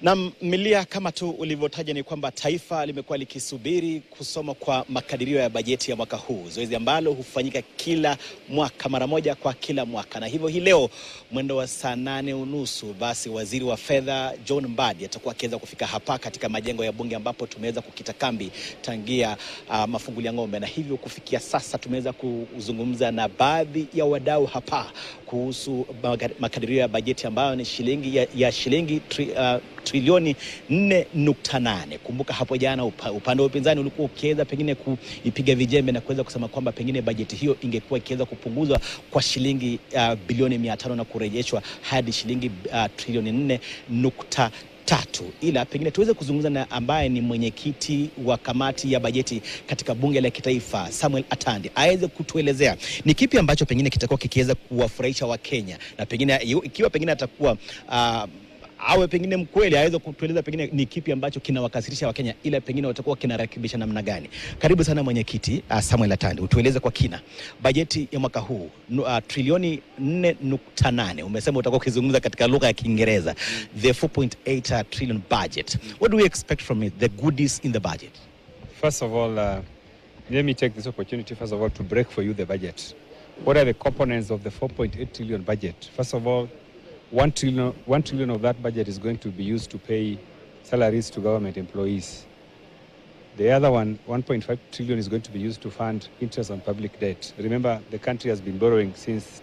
Na Milia, kama tu ulivyotaja ni kwamba taifa limekuwa likisubiri kusoma kwa makadirio ya bajeti ya mwaka huu, zoezi ambalo hufanyika kila mwaka mara moja kwa kila mwaka. Na hivyo hii leo mwendo wa saa 8:30 basi waziri wa fedha John Mbadi atakuwa akiweza kufika hapa katika majengo ya bunge ambapo tumeweza kukita kambi tangia mafungulia ya ng'ombe. Na hivyo kufikia sasa tumeweza kuzungumza na baadhi ya wadau hapa kuhusu makadirio ya bajeti ambayo ni shilingi trilioni 4.8. Kumbuka hapo jana upande wa upinzani ulikuwa ukiweza pengine kuipiga vijembe na kuweza kusema kwamba pengine bajeti hiyo ingekuwa ikiweza kupunguzwa kwa shilingi bilioni 500 na kurejeshwa hadi shilingi trilioni 4.3. Ila pengine tuweze kuzungumza na ambaye ni mwenyekiti wa kamati ya bajeti katika bunge la kitaifa Samuel Atandi, aweze kutuelezea ni kipi ambacho pengine kitakuwa kikiweza kuwafurahisha Wakenya, na pengine ikiwa pengine atakuwa awe pengine mkweli aweze kutueleza pengine ni kipi ambacho kinawakasirisha Wakenya, ila pengine watakuwa kinarekebisha namna gani. Karibu sana mwenyekiti Samuel Atandi, utueleze kwa kina bajeti ya mwaka huu trilioni 4.8. Umesema utakuwa ukizungumza katika lugha ya Kiingereza, the 4.8 trillion budget. What do we expect from it, the goodies in the budget? First of all, let me take this opportunity first of all to break for you the budget. What are the components of the 4.8 trillion budget? First of all, 1 trillion of that budget is going to be used to pay salaries to government employees. The other 1.5 trillion is going to be used to fund interest on public debt. Remember, the country has been borrowing since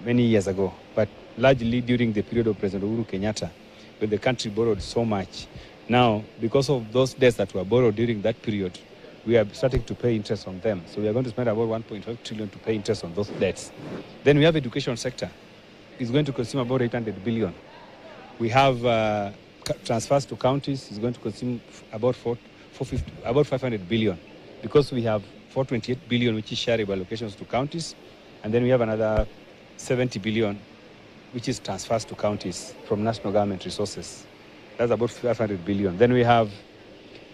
many years ago, but largely during the period of President Uhuru Kenyatta, when the country borrowed so much. Now, because of those debts that were borrowed during that period, we are starting to pay interest on them. So we are going to spend about 1.5 trillion to pay interest on those debts. Then we have education sector. Is going to consume about 800 billion. We have transfers to counties is going to consume about 500 billion, because we have 428 billion which is shareable allocations to counties, and then we have another 70 billion which is transfers to counties from national government resources. That's about 500 billion. Then we have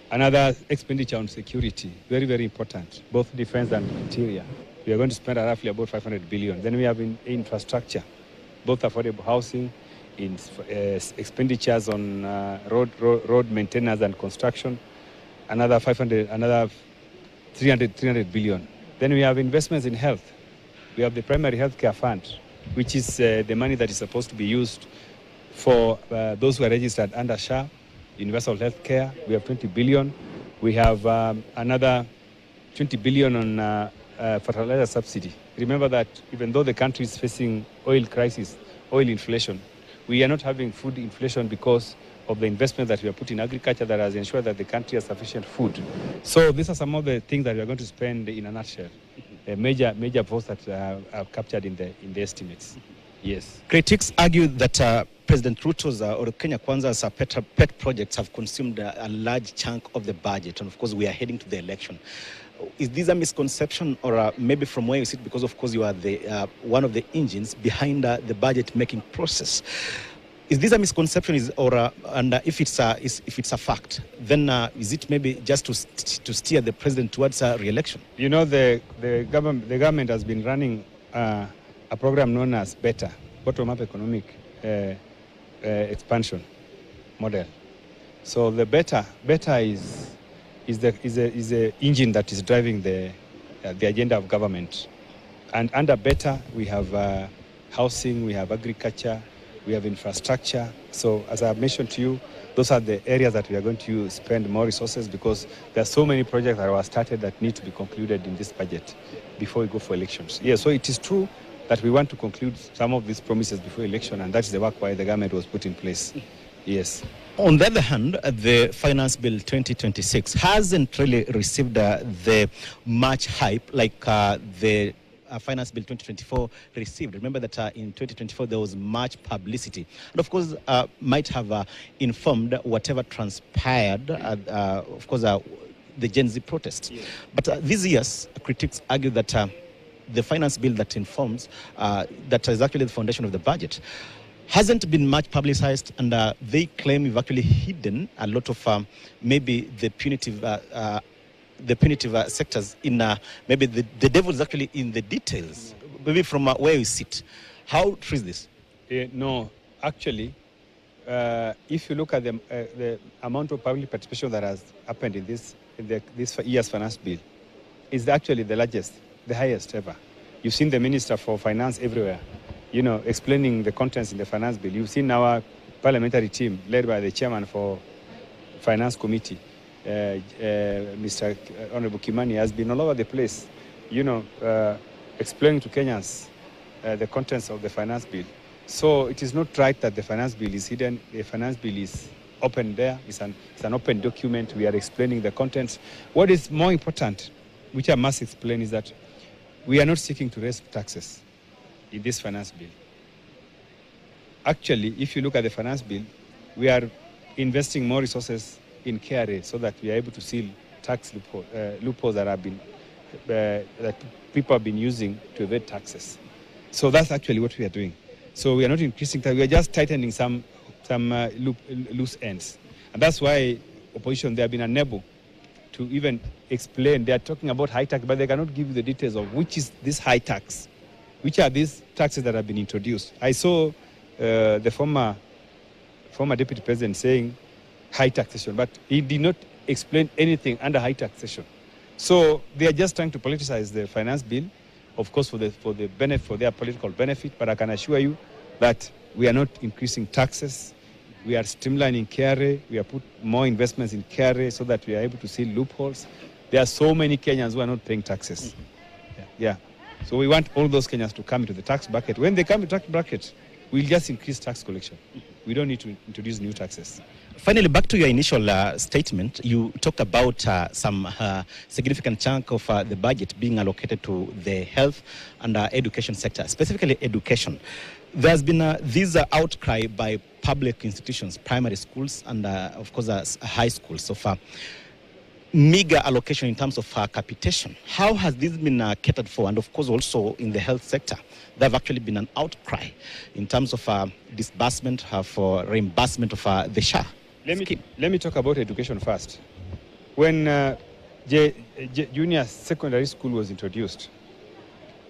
another expenditure on security, very, very important, both defense and interior. We are going to spend roughly about 500 billion. Then we have infrastructure, both affordable housing, in expenditures on road maintenance and construction, another 300 billion. Then we have investments in health. We have the primary health care fund, which is the money that is supposed to be used for those who are registered under SHA, universal health care. We have 20 billion. We have another 20 billion on fertilizer subsidy. Remember that even though the country is facing oil crisis, oil inflation, we are not having food inflation because of the investment that we have put in agriculture that has ensured that the country has sufficient food. So these are some of the things that we are going to spend in a nutshell. Major posts that are captured in the estimates. Yes. Critics argue that President Ruto's or Kenya Kwanza's pet projects have consumed a large chunk of the budget, and of course we are heading to the election. Is this a misconception, or maybe from where you sit, because of course you are the one of the engines behind the budget making process? Is this a misconception, and if it's a fact, then is it maybe just to steer the president towards re-election? You know, the government has been running a program known as BETA, bottom-up economic expansion model. So the BETA is the engine that is driving the agenda of government. And under BETA, we have housing, we have agriculture, we have infrastructure. So as I have mentioned to you, those are the areas that we are going to spend more resources, because there are so many projects that were started that need to be concluded in this budget before we go for elections. Yeah, so it is true that we want to conclude some of these promises before election, and that's the work why the government was put in place. Yes. On the other hand, the Finance Bill 2026 hasn't really received the much hype like the Finance Bill 2024 received. Remember that in 2024 there was much publicity, and of course might have informed whatever transpired, of course, the Gen Z protests. Yeah. But these years, critics argue that the Finance Bill that informs, that is actually the foundation of the budget, hasn't been much publicized, and they claim you've actually hidden a lot of maybe the punitive sectors in maybe the devil is actually in the details, maybe from where you sit. How true is this? No, actually, if you look at the amount of public participation that has happened in this year's finance bill, is actually the largest, the highest ever. You've seen the Minister for Finance everywhere, explaining the contents in the finance bill. You've seen our parliamentary team led by the chairman for Finance Committee, Mr. Honorable Kimani, has been all over the place, explaining to Kenyans the contents of the finance bill. So it is not right that the finance bill is hidden. The finance bill is open there. It's an open document. We are explaining the contents. What is more important, which I must explain, is that we are not seeking to raise taxes in this finance bill. Actually, if you look at the finance bill, we are investing more resources in KRA so that we are able to seal tax loopholes that have been that people have been using to evade taxes. So that's actually what we are doing. So we are not increasing tax. We are just tightening some loose ends, and that's why opposition, they have been unable to even explain. They are talking about high tax, but they cannot give you the details of which is this high tax, which are these taxes that have been introduced. I saw the former deputy president saying high taxation, but he did not explain anything under high taxation. So they are just trying to politicize the finance bill, of course, for their political benefit. But I can assure you that we are not increasing taxes. We are streamlining KRA. We have put more investments in KRA so that we are able to seal loopholes. There are so many Kenyans who are not paying taxes. Yeah. So we want all those Kenyans to come into the tax bracket. When they come to the tax bracket, we'll just increase tax collection. We don't need to introduce new taxes. Finally, back to your initial statement, you talked about some significant chunk of the budget being allocated to the health and education sector, specifically education. There's been this outcry by public institutions, primary schools, and of course high schools of meager allocation in terms of capitation. How has this been catered for? And of course also in the health sector, there have actually been an outcry in terms of disbursement for reimbursement of the SHA. Let me talk about education first. When junior secondary school was introduced,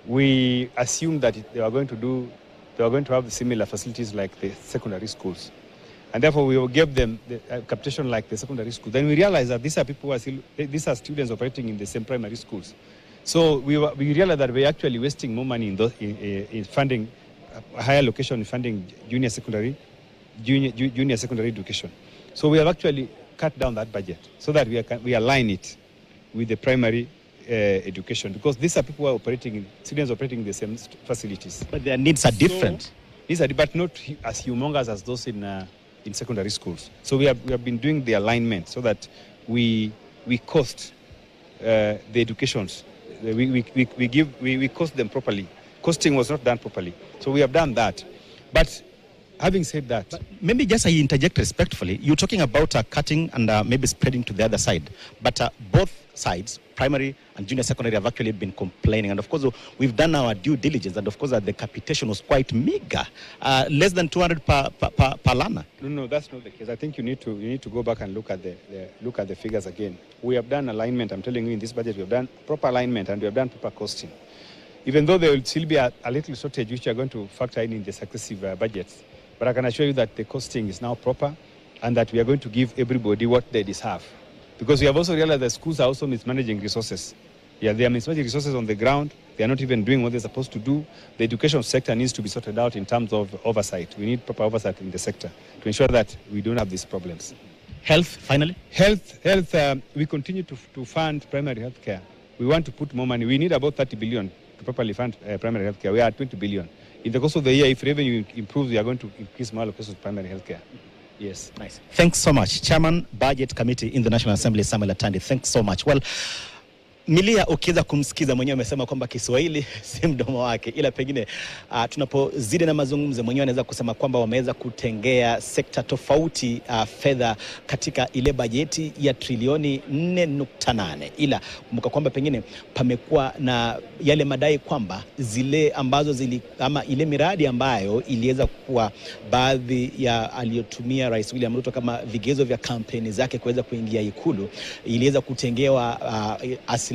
we assumed that they were going to have similar facilities like the secondary schools. And therefore, we gave them the capitation like the secondary school. Then we realized that these are students operating in the same primary schools. So we realized that we're actually wasting more money in funding a higher allocation in funding junior secondary education. So we have actually cut down that budget so that we align it with the primary education, because these are people who are students operating in the same facilities. But their needs are different. But not as humongous as those in secondary schools. So we have been doing the alignment so that we cost the educations. We cost them properly. Costing was not done properly. So we have done that. But having said that, but maybe just I interject respectfully. You're talking about cutting and maybe spreading to the other side. But both sides, primary and junior secondary, have actually been complaining. And of course, we've done our due diligence. And of course, the capitation was quite meager, less than 200 per learner. No, that's not the case. I think you need to go back and look at the figures again. We have done alignment. I'm telling you, in this budget, we have done proper alignment and we have done proper costing. Even though there will still be a little shortage, which we are going to factor in the successive budgets. But I can assure you that the costing is now proper and that we are going to give everybody what they deserve. Because we have also realized that schools are also mismanaging resources. Yeah, they are mismanaging resources on the ground. They are not even doing what they're supposed to do. The education sector needs to be sorted out in terms of oversight. We need proper oversight in the sector to ensure that we don't have these problems. Health, finally? Health, we continue to fund primary health care. We want to put more money. We need about 30 billion to properly fund primary health care. We are at 20 billion. In the course of the year, if revenue improves, we are going to increase more allocations to primary health care. Yes. Nice. Thanks so much. Chairman, Budget Committee in the National Assembly, Samuel Atandi. Thanks so much. Well, Milia ukiweza kumsikiza mwenyewe amesema kwamba Kiswahili si mdomo wake, ila pengine tunapozidi na mazungumzo mwenyewe anaweza kusema kwamba wameweza kutengea sekta tofauti fedha katika ile bajeti ya trilioni 4.8, ila kumbuka kwamba pengine pamekuwa na yale madai kwamba zile ambazo ama ile miradi ambayo iliweza kuwa baadhi ya aliyotumia Rais William Ruto kama vigezo vya kampeni zake kuweza kuingia Ikulu iliweza kutengewa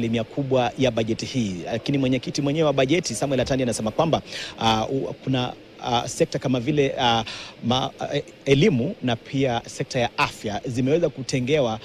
asilimia kubwa ya bajeti hii. Lakini mwenyekiti mwenyewe wa bajeti Samuel Atandi anasema kwamba kuna sekta kama vile elimu na pia sekta ya afya zimeweza kutengewa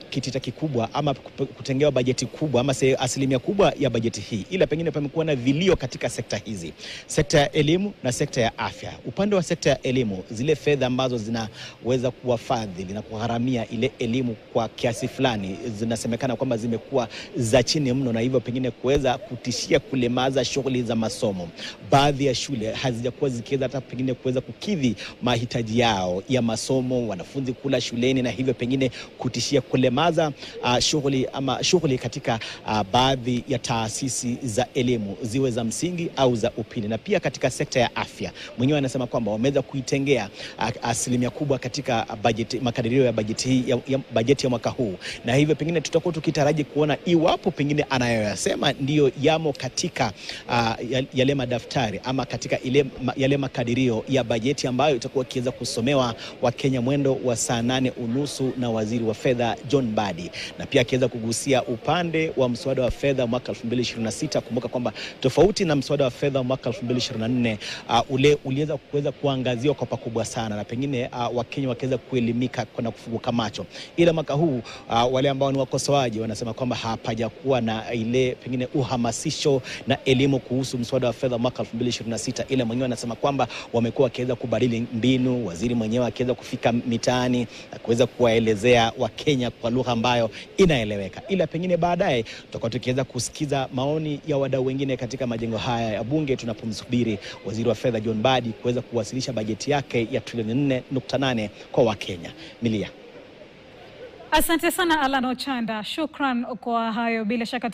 kitita kikubwa ama kutengewa bajeti kubwa ama asilimia kubwa ya bajeti hii, ila pengine pamekuwa na vilio katika sekta hizi, sekta ya elimu na sekta ya afya. Upande wa sekta ya elimu, zile fedha ambazo zinaweza kuwafadhili na kugharamia ile elimu kwa kiasi fulani zinasemekana kwamba zimekuwa za chini mno, na hivyo pengine kuweza kutishia kulemaza shughuli za masomo. Baadhi ya shule hazijakuwa zikiweza hata pengine kuweza kukidhi mahitaji yao ya masomo, wanafunzi kula shuleni, na hivyo pengine kutishia kulemaza shughuli katika baadhi ya taasisi za elimu, ziwe za msingi au za upili. Na pia katika sekta ya afya, mwenyewe anasema kwamba wameweza kuitengea asilimia kubwa katika makadirio ya bajeti hii ya bajeti ya mwaka huu, na hivyo pengine tutakuwa tukitaraji kuona iwapo pengine anayoyasema ndiyo yamo katika yale madaftari ama katika yale makadirio ya bajeti ambayo itakuwa kiweza kusomewa Wakenya mwendo wa saa 8:30 na waziri wa fedha John Mbadi, na pia akiweza kugusia upande wa mswada wa fedha mwaka 2026. Kumbuka kwamba tofauti na mswada wa fedha mwaka 2024 ule uliweza kuangaziwa kwa pakubwa sana, na pengine Wakenya wakiweza kuelimika na kufunguka macho, ila mwaka huu wale ambao ni wakosoaji wanasema kwamba hapajakuwa na ile pengine uhamasisho na elimu kuhusu mswada wa fedha mwaka 2026, ila mwenyewe anasema kwamba wamekuwa wakiweza kubadili mbinu, waziri mwenyewe akiweza kufika mitaani na kuweza kuwaelezea Wakenya kwa lugha ambayo inaeleweka. Ila pengine baadaye tutakuwa tukiweza kusikiza maoni ya wadau wengine katika majengo haya ya bunge tunapomsubiri waziri wa fedha John Mbadi kuweza kuwasilisha bajeti yake ya trilioni 4.8 kwa Wakenya. Milia. Asante sana Alan Ochanda, shukran kwa hayo. Bila shaka